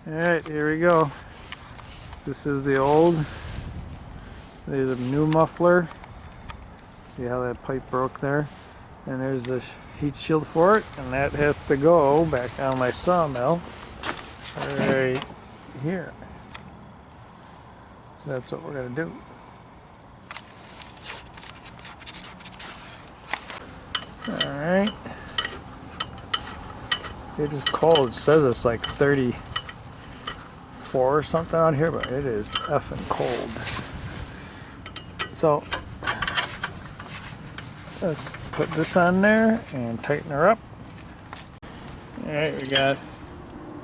Alright, here we go. This is the old. There's a new muffler. See how that pipe broke there? And there's the heat shield for it, and that has to go back on my sawmill right here. So that's what we're going to do. Alright. It is cold. It says it's like 34 or something out here, but it is effing cold. So let's put this on there and tighten her up. Alright, we got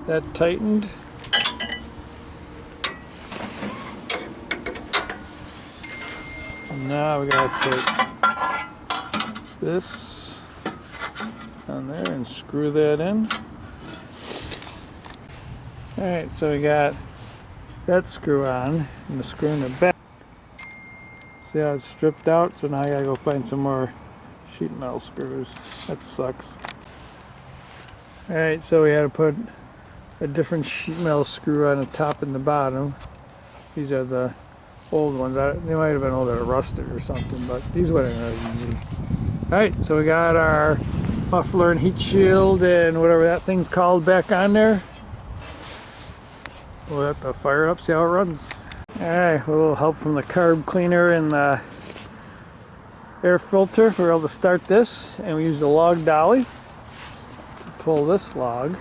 that tightened. Now we gotta put this on there and screw that in. Alright, so we got that screw on and the screw in the back. See how it's stripped out? So now I gotta go find some more sheet metal screws. That sucks. Alright, so we had to put a different sheet metal screw on the top and the bottom. These are the old ones. They might have been old or rusted or something, but these weren't really easy. Alright, so we got our muffler and heat shield and whatever that thing's called back on there. We'll have to fire it up, see how it runs. Alright, a little help from the carb cleaner and the air filter. We're able to start this, and we use the log dolly to pull this log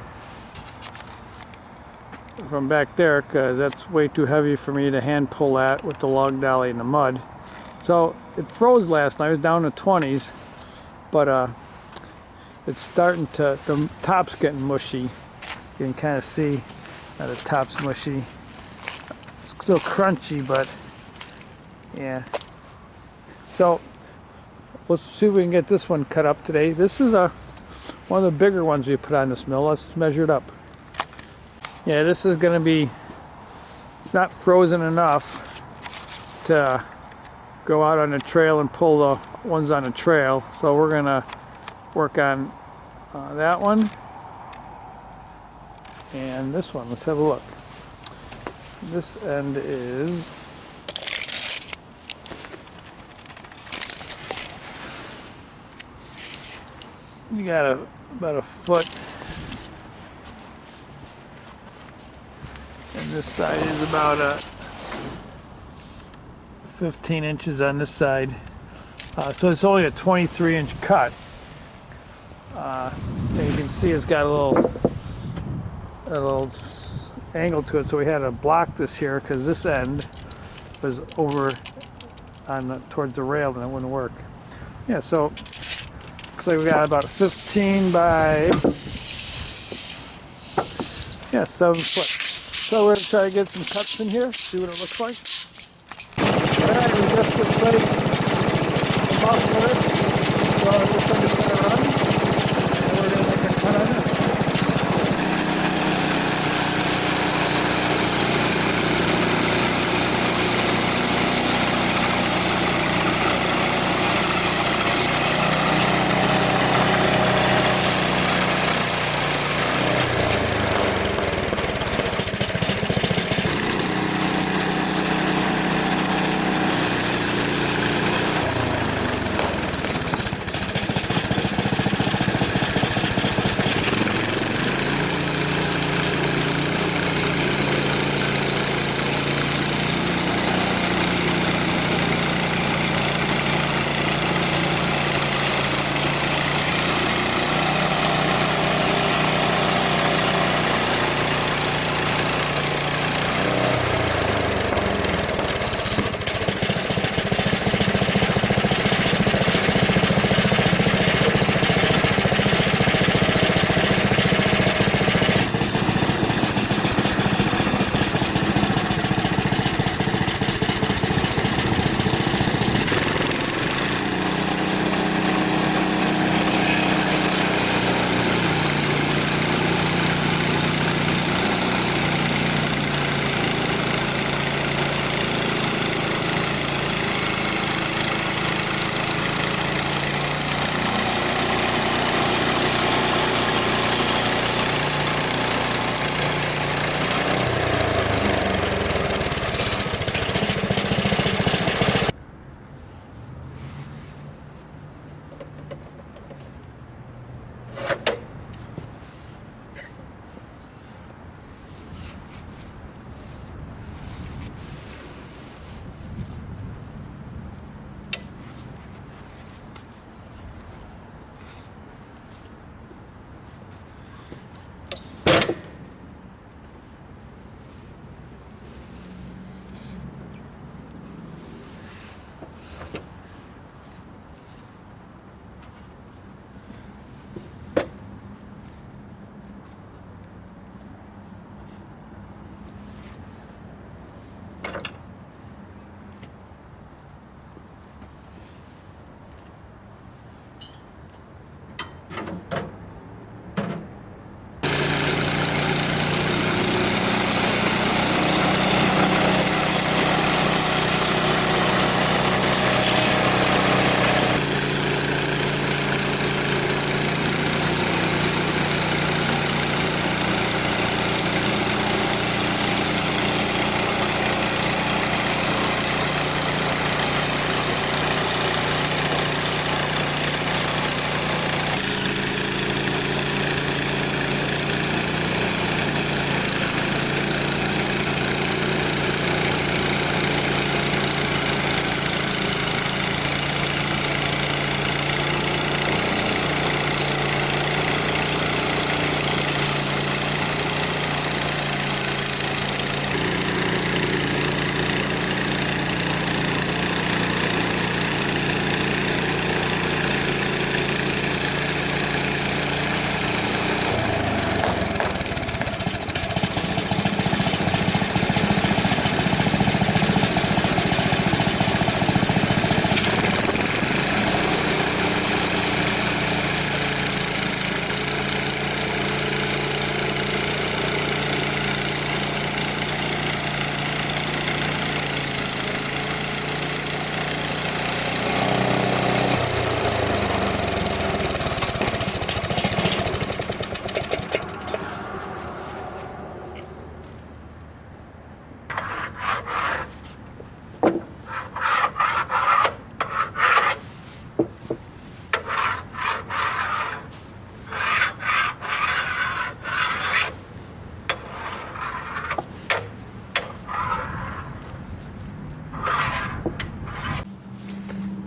from back there because that's way too heavy for me to hand pull that with the log dolly in the mud. So it froze last night. It was down to 20s, but it's starting to, the top's getting mushy. You can kind of see that the top's mushy. It's still crunchy, but yeah. So let's see if we can get this one cut up today. This is one of the bigger ones we put on this mill. Let's measure it up. Yeah, this is going to be, it's not frozen enough to go out on the trail and pull the ones on the trail. So we're going to work on that one and this one. Let's have a look. This end is you got about a foot, and this side is about 15 inches on this side. So it's only a 23-inch cut. And you can see it's got a little angle to it, so we had to block this here because this end was over on towards the rail and it wouldn't work. Yeah, so looks like we got about 15 by 7 foot. So we're gonna try to get some cuts in here, see what it looks like. Alright, we just replaced the muffler, so this thing is gonna run, and we're gonna make a cut on this.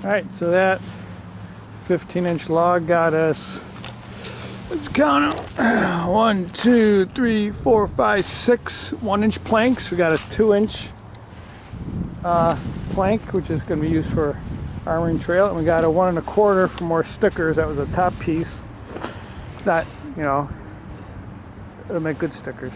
Alright, so that 15-inch log got us, let's count them, 1, 2, 3, 4, 5, 6 1-inch planks. We got a 2-inch plank, which is going to be used for armoring trail, and we got a 1 1/4 for more stickers. That was a top piece. It's not, you know, it'll make good stickers.